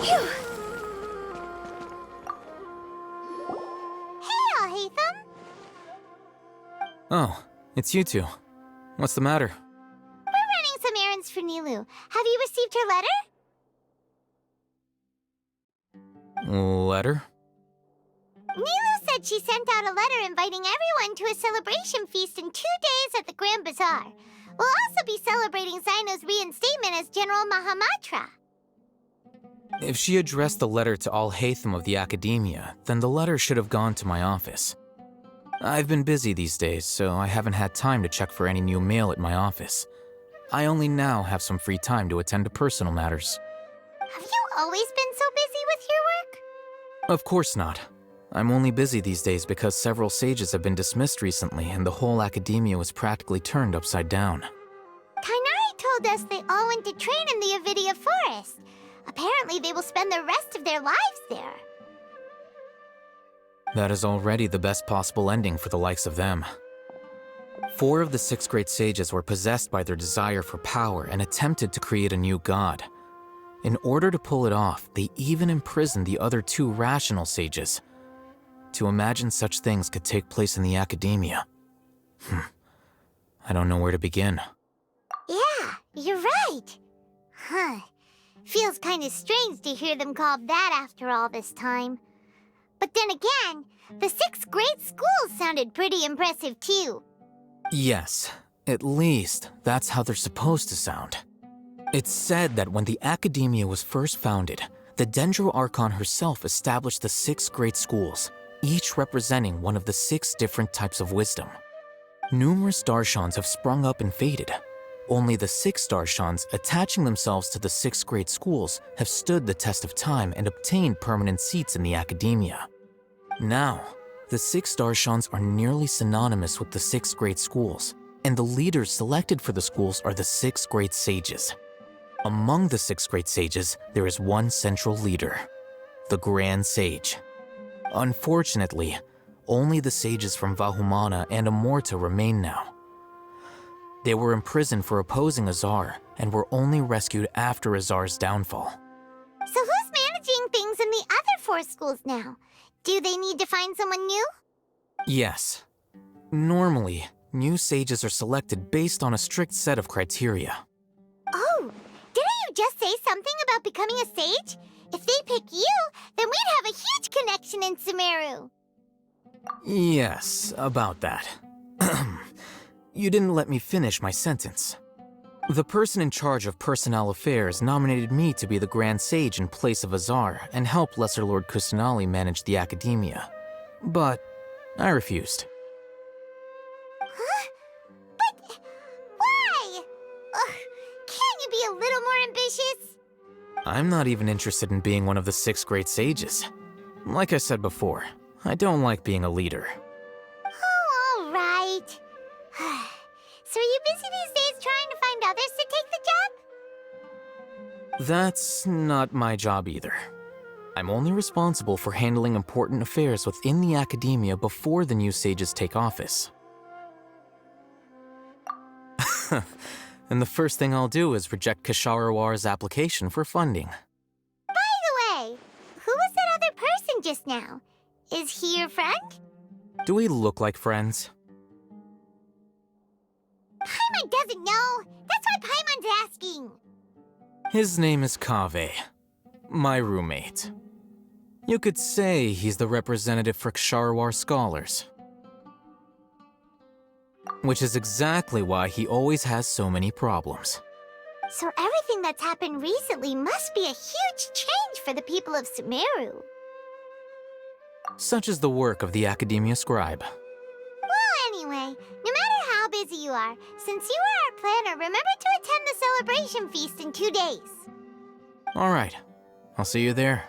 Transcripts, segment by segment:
Phew. Hey, Alhaitham. Oh, it's you two. What's the matter? We're running some errands for Nilu. Have you received her letter? Letter? Nilu said she sent out a letter inviting everyone to a celebration feast in 2 days at the Grand Bazaar. We'll also be celebrating Zaino's reinstatement as General Mahamatra. If she addressed the letter to Alhaitham of the Academia, then the letter should have gone to my office. I've been busy these days, so I haven't had time to check for any new mail at my office. I only now have some free time to attend to personal matters. Have you always been so busy with your work? Of course not. I'm only busy these days because several sages have been dismissed recently and the whole Academia was practically turned upside down. Kainari told us they all went to train in the Avidia Forest. Apparently they will spend the rest of their lives there. That is already the best possible ending for the likes of them. 4 of the 6 great sages were possessed by their desire for power and attempted to create a new god. In order to pull it off, they even imprisoned the other 2 rational sages. To imagine such things could take place in the Academia. I don't know where to begin. Yeah, you're right. Huh. Feels kind of strange to hear them called that after all this time. But then again, the 6 great schools sounded pretty impressive too. Yes, at least that's how they're supposed to sound. It's said that when the Academia was first founded, the Dendro Archon herself established the 6 great schools, each representing one of the 6 different types of wisdom. Numerous Darshans have sprung up and faded. Only the 6 Darshans attaching themselves to the 6 great schools have stood the test of time and obtained permanent seats in the Academia. Now, the 6 Darshans are nearly synonymous with the 6 great schools, and the leaders selected for the schools are the 6 great sages. Among the 6 great sages, there is one central leader, the Grand Sage. Unfortunately, only the sages from Vahumana and Amorta remain now. They were imprisoned for opposing Azar and were only rescued after Azar's downfall. So who's managing things in the other 4 schools now? Do they need to find someone new? Yes. Normally, new sages are selected based on a strict set of criteria. Oh, didn't you just say something about becoming a sage? If they pick you, then we'd have a huge connection in Sumeru. Yes, about that. You didn't let me finish my sentence. The person in charge of personnel affairs nominated me to be the Grand Sage in place of Azar and help Lesser Lord Kusanali manage the Academia. But I refused. Huh? But why? Ugh, can't you be a little more ambitious? I'm not even interested in being one of the 6 great sages. Like I said before, I don't like being a leader. Oh, all right. So are you busy these days trying to find others to take the job? That's not my job either. I'm only responsible for handling important affairs within the Academia before the new sages take office. And the first thing I'll do is reject Kasharawar's application for funding. By the way, who was that other person just now? Is he your friend? Do we look like friends? Paimon doesn't know. That's why Paimon's asking. His name is Kaveh, my roommate. You could say he's the representative for Ksharawar scholars. Which is exactly why he always has so many problems. So everything that's happened recently must be a huge change for the people of Sumeru. Such is the work of the Academia Scribe. Well, anyway, no matter how busy you are, since you are our planner, remember to attend the celebration feast in 2 days. All right, I'll see you there.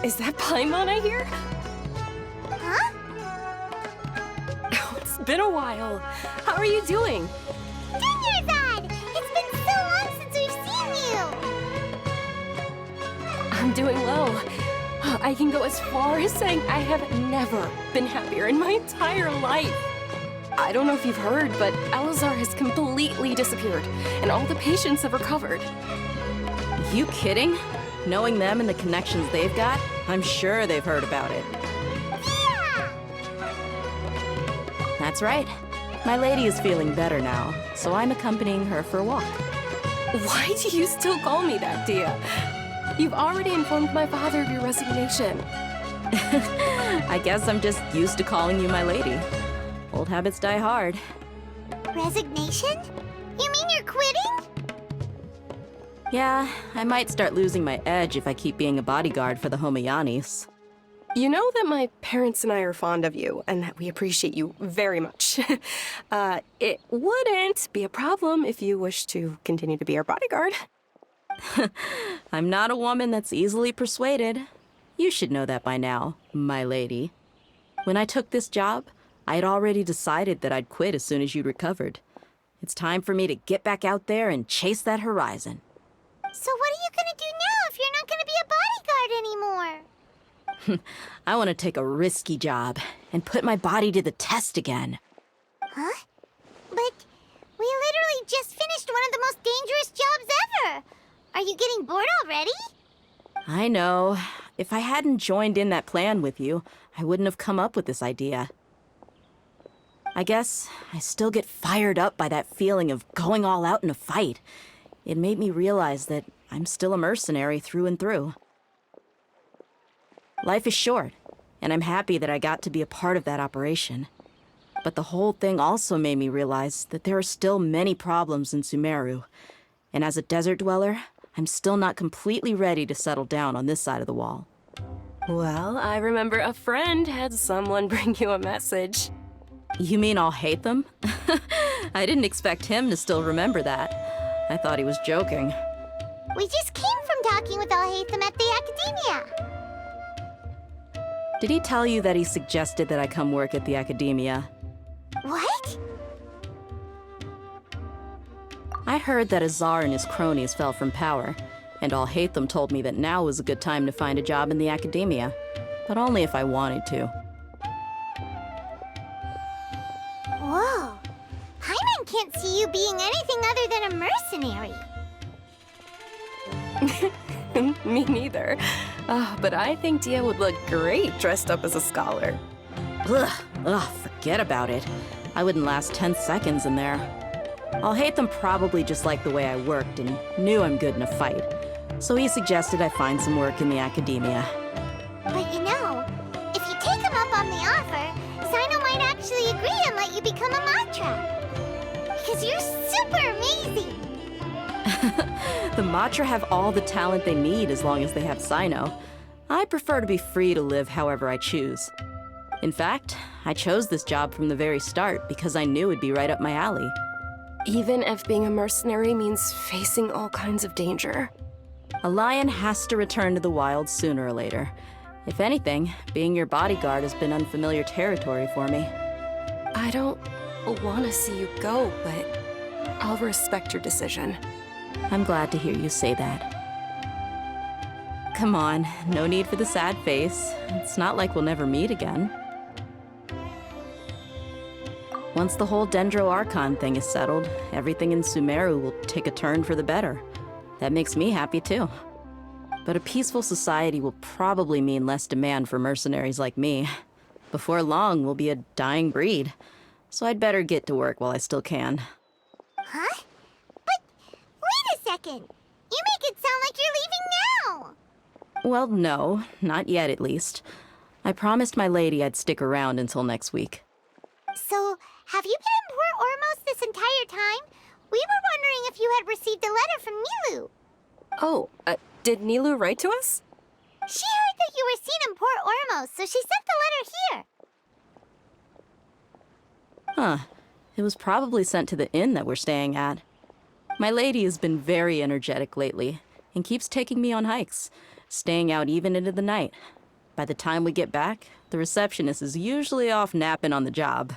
Is that Paimon I hear? Huh? Oh, it's been a while. How are you doing? Dinnersad! It's been so long since we've seen you! I'm doing well. I can go as far as saying I have never been happier in my entire life. I don't know if you've heard, but Elazar has completely disappeared, and all the patients have recovered. You kidding? Knowing them and the connections they've got, I'm sure they've heard about it. Yeah! That's right. My lady is feeling better now, so I'm accompanying her for a walk. Why do you still call me that, Dia? You've already informed my father of your resignation. I guess I'm just used to calling you my lady. Old habits die hard. Resignation? You mean you're quitting? Yeah, I might start losing my edge if I keep being a bodyguard for the Homayanis. You know that my parents and I are fond of you, and that we appreciate you very much. It wouldn't be a problem if you wish to continue to be our bodyguard. I'm not a woman that's easily persuaded. You should know that by now, my lady. When I took this job, I had already decided that I'd quit as soon as you'd recovered. It's time for me to get back out there and chase that horizon. So what are you gonna do now if you're not gonna be a bodyguard anymore? I want to take a risky job and put my body to the test again. Huh? But we literally just finished one of the most dangerous jobs ever! Are you getting bored already? I know. If I hadn't joined in that plan with you, I wouldn't have come up with this idea. I guess I still get fired up by that feeling of going all out in a fight. It made me realize that I'm still a mercenary through and through. Life is short, and I'm happy that I got to be a part of that operation. But the whole thing also made me realize that there are still many problems in Sumeru. And as a desert dweller, I'm still not completely ready to settle down on this side of the wall. Well, I remember a friend had someone bring you a message. You mean I'll hate them? I didn't expect him to still remember that. I thought he was joking. We just came from talking with Alhaitham at the Academia. Did he tell you that he suggested that I come work at the Academia? What? I heard that Azar and his cronies fell from power, and Alhaitham told me that now was a good time to find a job in the Academia, but only if I wanted to. Whoa. Paimon can't see you being anything other than a mercenary. Me neither. But I think Dia would look great dressed up as a scholar. Ugh, forget about it. I wouldn't last 10 seconds in there. Alhaitham probably just liked the way I worked and knew I'm good in a fight, so he suggested I find some work in the Academia. But you know, if you take him up on the offer, Sino might actually agree and let you become a Matra. Because you're super amazing. The Matra have all the talent they need as long as they have Sino. I prefer to be free to live however I choose. In fact, I chose this job from the very start because I knew it'd be right up my alley. Even if being a mercenary means facing all kinds of danger. A lion has to return to the wild sooner or later. If anything, being your bodyguard has been unfamiliar territory for me. I don't want to see you go, but I'll respect your decision. I'm glad to hear you say that. Come on, no need for the sad face. It's not like we'll never meet again. Once the whole Dendro Archon thing is settled, everything in Sumeru will take a turn for the better. That makes me happy too. But a peaceful society will probably mean less demand for mercenaries like me. Before long, we'll be a dying breed. So I'd better get to work while I still can. Huh? But wait a second. You make it sound like you're leaving now. Well, no, not yet at least. I promised my lady I'd stick around until next week. So, have you been in Port Ormos this entire time? We were wondering if you had received a letter from Nilu. Oh, did Nilu write to us? She heard that you were seen in Port Ormos, so she sent the letter here. Huh. It was probably sent to the inn that we're staying at. My lady has been very energetic lately and keeps taking me on hikes, staying out even into the night. By the time we get back, the receptionist is usually off napping on the job.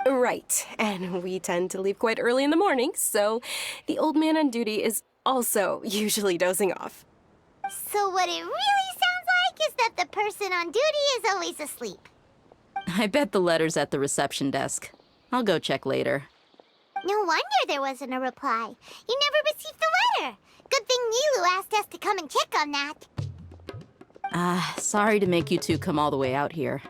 Right, and we tend to leave quite early in the morning, so the old man on duty is also usually dozing off. So what it really sounds like is that the person on duty is always asleep. I bet the letter's at the reception desk. I'll go check later. No wonder there wasn't a reply. You never received the letter. Good thing Nilu asked us to come and check on that. Sorry to make you two come all the way out here.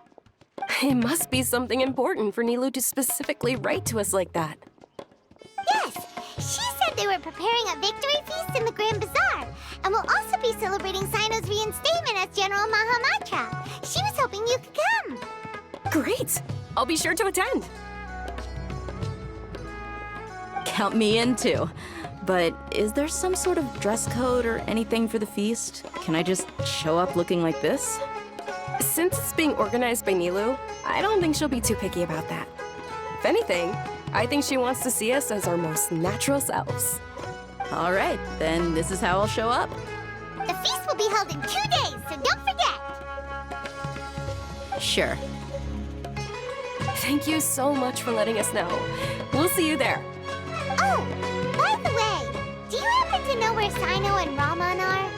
It must be something important for Nilu to specifically write to us like that. Yes, she said they were preparing a victory feast in the Grand Bazaar, and will also be celebrating Sino's reinstatement as General Mahamatra. She was hoping you could come. Great! I'll be sure to attend. Count me in too. But is there some sort of dress code or anything for the feast? Can I just show up looking like this? Since it's being organized by Nilu, I don't think she'll be too picky about that. If anything, I think she wants to see us as our most natural selves. All right, then this is how I'll show up. The feast will be held in 2 days, so don't forget. Sure. Thank you so much for letting us know. We'll see you there. Oh, by the way, do you happen to know where Sino and Raman are?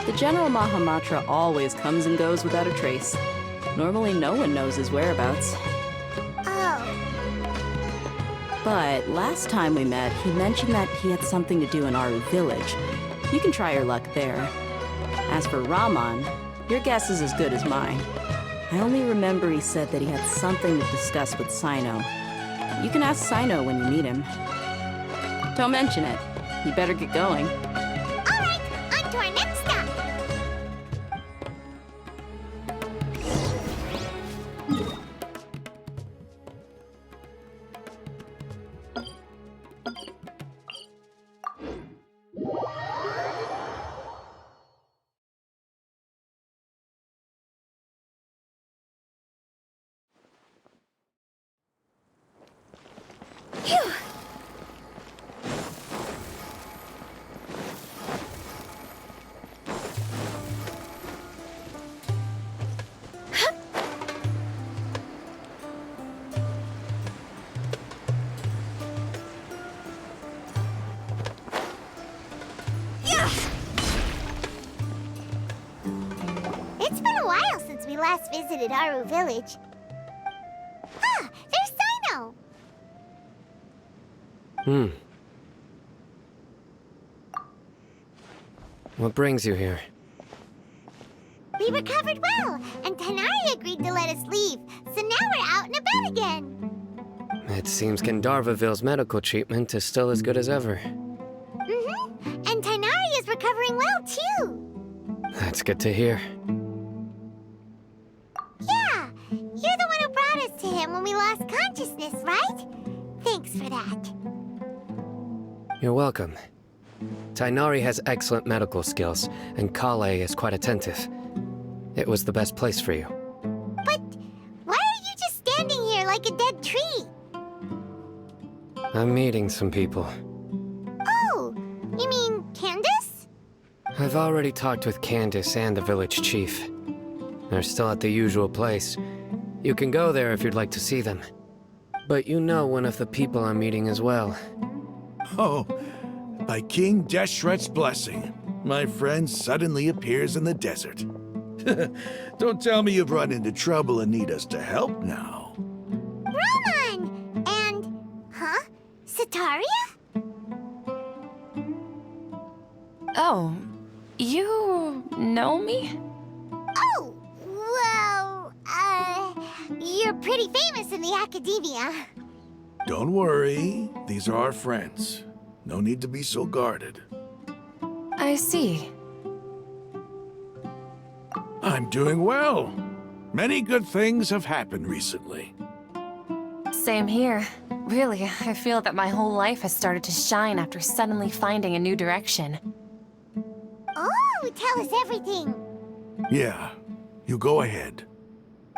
The General Mahamatra always comes and goes without a trace. Normally no one knows his whereabouts. Oh, But last time we met, he mentioned that he had something to do in Aru village. You can try your luck there. As for Raman, your guess is as good as mine. I only remember he said that he had something to discuss with Sino. You can ask Sino when you meet him. Don't mention it. You better get going. all right, on to our next stop. Phew. It's been a while since we last visited Aru village. Ah, there's Sino! What brings you here? We recovered well, and Tanari agreed to let us leave, so now we're out and about again. It seems Gandharvaville's medical treatment is still as good as ever. Mm-hmm, and Tanari is recovering well, too. That's good to hear. Yeah, you're the one who brought us to him when we lost consciousness, right? Thanks for that. You're welcome. Tainari has excellent medical skills, and Kale is quite attentive. It was the best place for you. But why are you just standing here like a dead tree? I'm meeting some people. Oh, you mean Candace? I've already talked with Candace and the village chief. They're still at the usual place. You can go there if you'd like to see them. But you know one of the people I'm meeting as well. Oh, by King Deshret's blessing, my friend suddenly appears in the desert. Don't tell me you've run into trouble and need us to help now. Raman! And... huh? Sataria? Oh, you know me? Oh, well, you're pretty famous in the academia. Don't worry, these are our friends. No need to be so guarded. I see. I'm doing well. Many good things have happened recently. Same here. Really, I feel that my whole life has started to shine after suddenly finding a new direction. Oh, tell us everything. Yeah, you go ahead.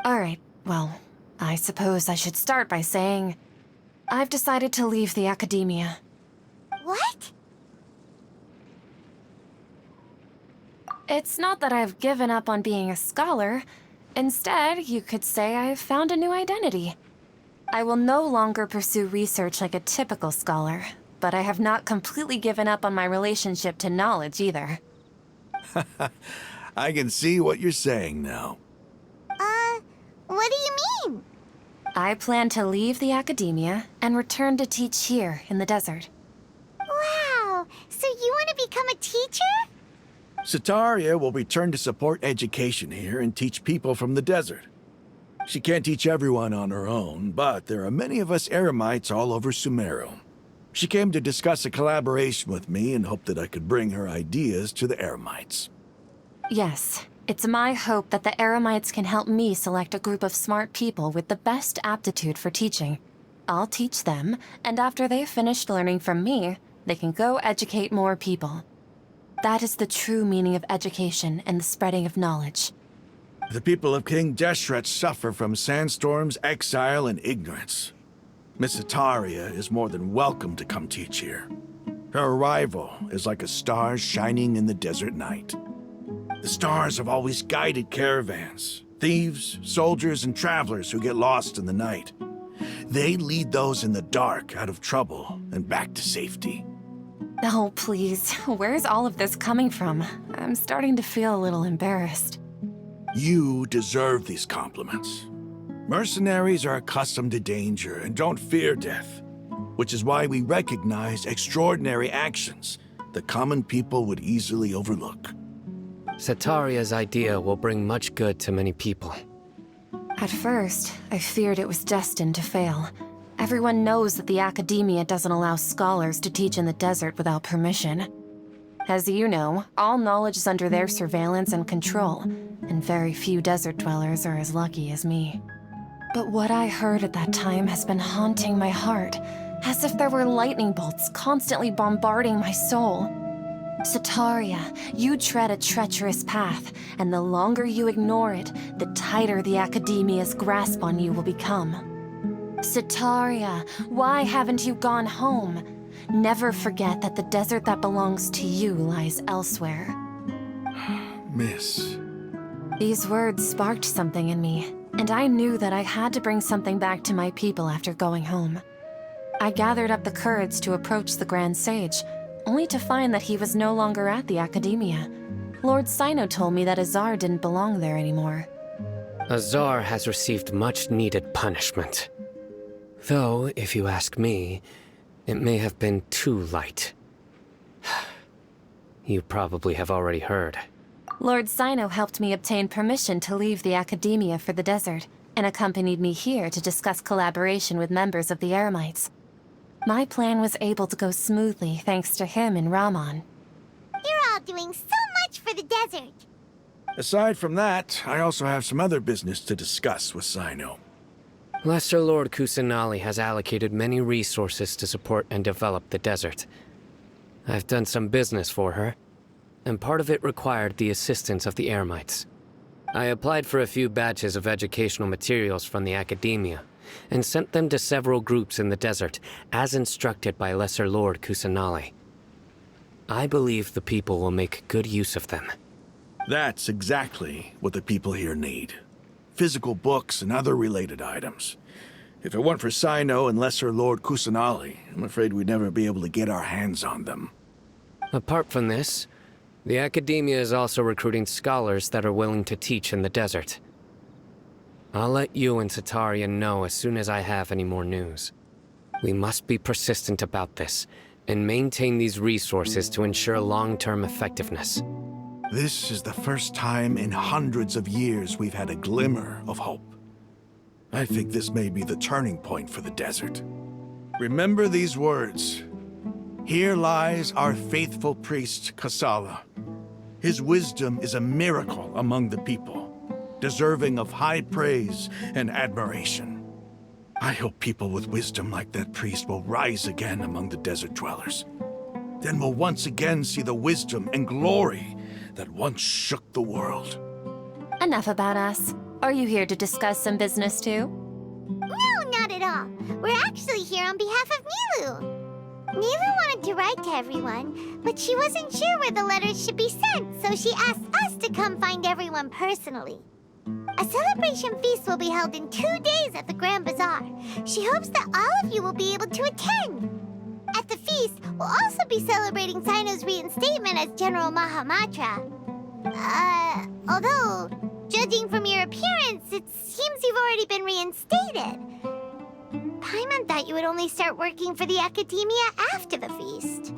Alright, well, I suppose I should start by saying I've decided to leave the academia. What? It's not that I've given up on being a scholar. Instead, you could say I've found a new identity. I will no longer pursue research like a typical scholar, but I have not completely given up on my relationship to knowledge either. I can see what you're saying now. What do you mean? I plan to leave the academia and return to teach here in the desert. Wow, so you want to become a teacher? Sataria will return to support education here and teach people from the desert. She can't teach everyone on her own, but there are many of us Eremites all over Sumeru. She came to discuss a collaboration with me and hoped that I could bring her ideas to the Eremites. Yes, it's my hope that the Eremites can help me select a group of smart people with the best aptitude for teaching. I'll teach them, and after they've finished learning from me, they can go educate more people. That is the true meaning of education and the spreading of knowledge. The people of King G.I.X suffer from sandstorms, exile, and ignorance. Miss Sataria is more than welcome to come teach here. Her arrival is like a star shining in the desert night. The stars have always guided caravans, thieves, soldiers, and travelers who get lost in the night. They lead those in the dark out of trouble and back to safety. Oh, please, where's all of this coming from? I'm starting to feel a little embarrassed. You deserve these compliments. Mercenaries are accustomed to danger and don't fear death, which is why we recognize extraordinary actions that common people would easily overlook. Sataria's idea will bring much good to many people. At first, I feared it was destined to fail. Everyone knows that the academia doesn't allow scholars to teach in the desert without permission. As you know, all knowledge is under their surveillance and control, and very few desert dwellers are as lucky as me. But what I heard at that time has been haunting my heart, as if there were lightning bolts constantly bombarding my soul. Sataria, you tread a treacherous path, and the longer you ignore it, the tighter the academia's grasp on you will become. Sataria, why haven't you gone home? Never forget that the desert that belongs to you lies elsewhere. Miss. These words sparked something in me, and I knew that I had to bring something back to my people after going home. I gathered up the courage to approach the Grand Sage, only to find that he was no longer at the academia. Lord Sino told me that Azar didn't belong there anymore. Azar has received much-needed punishment. Though, if you ask me, it may have been too light. You probably have already heard. Lord Sino helped me obtain permission to leave the academia for the desert, and accompanied me here to discuss collaboration with members of the Eremites. My plan was able to go smoothly thanks to him and Rahman. You're all doing so much for the desert. Aside from that, I also have some other business to discuss with Sino. Lesser Lord Kusanali has allocated many resources to support and develop the desert. I've done some business for her, and part of it required the assistance of the Eremites. I applied for a few batches of educational materials from the academia, and sent them to several groups in the desert, as instructed by Lesser Lord Kusanali. I believe the people will make good use of them. That's exactly what the people here need. Physical books and other related items. If it weren't for Sino and Lesser Lord Kusanali, I'm afraid we'd never be able to get our hands on them. Apart from this, the academia is also recruiting scholars that are willing to teach in the desert. I'll let you and Sataria know as soon as I have any more news. We must be persistent about this, and maintain these resources to ensure long-term effectiveness. This is the first time in hundreds of years we've had a glimmer of hope. I think this may be the turning point for the desert. Remember these words. Here lies our faithful priest, Kasala. His wisdom is a miracle among the people, deserving of high praise and admiration. I hope people with wisdom like that priest will rise again among the desert dwellers. Then we'll once again see the wisdom and glory that once shook the world. Enough about us. Are you here to discuss some business too? No, not at all. We're actually here on behalf of Milu. Neva wanted to write to everyone, but she wasn't sure where the letters should be sent, so she asked us to come find everyone personally. A celebration feast will be held in 2 days at the Grand Bazaar. She hopes that all of you will be able to attend. At the feast, we'll also be celebrating Sino's reinstatement as General Mahamatra. Although, judging from your appearance, it seems you've already been reinstated. Paimon thought you would only start working for the Academia after the feast.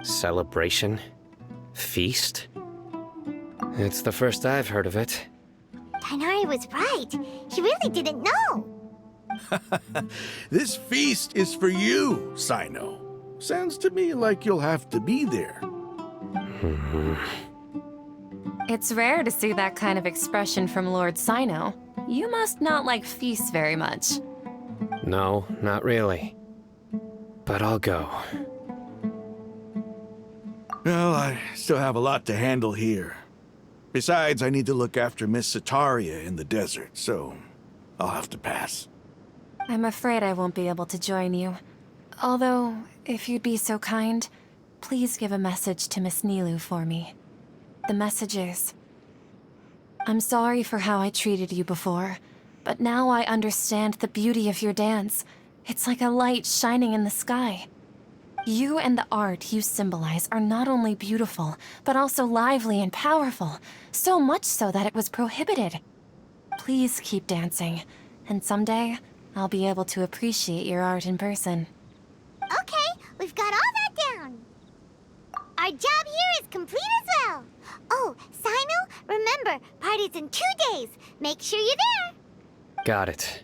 Celebration? Feast? It's the first I've heard of it. Tighnari was right. He really didn't know. This feast is for you, Sino. Sounds to me like you'll have to be there. It's rare to see that kind of expression from Lord Sino. You must not like feasts very much. No, not really. But I'll go. Well, I still have a lot to handle here. Besides, I need to look after Miss Sataria in the desert, so I'll have to pass. I'm afraid I won't be able to join you. Although, if you'd be so kind, please give a message to Miss Nilu for me. The message is, I'm sorry for how I treated you before, but now I understand the beauty of your dance. It's like a light shining in the sky. You and the art you symbolize are not only beautiful, but also lively and powerful, so much so that it was prohibited. Please keep dancing, and someday I'll be able to appreciate your art in person. Okay, we've got all that down. Our job here is complete as well. Oh, Sino, remember, party's in 2 days. Make sure you're there. Got it.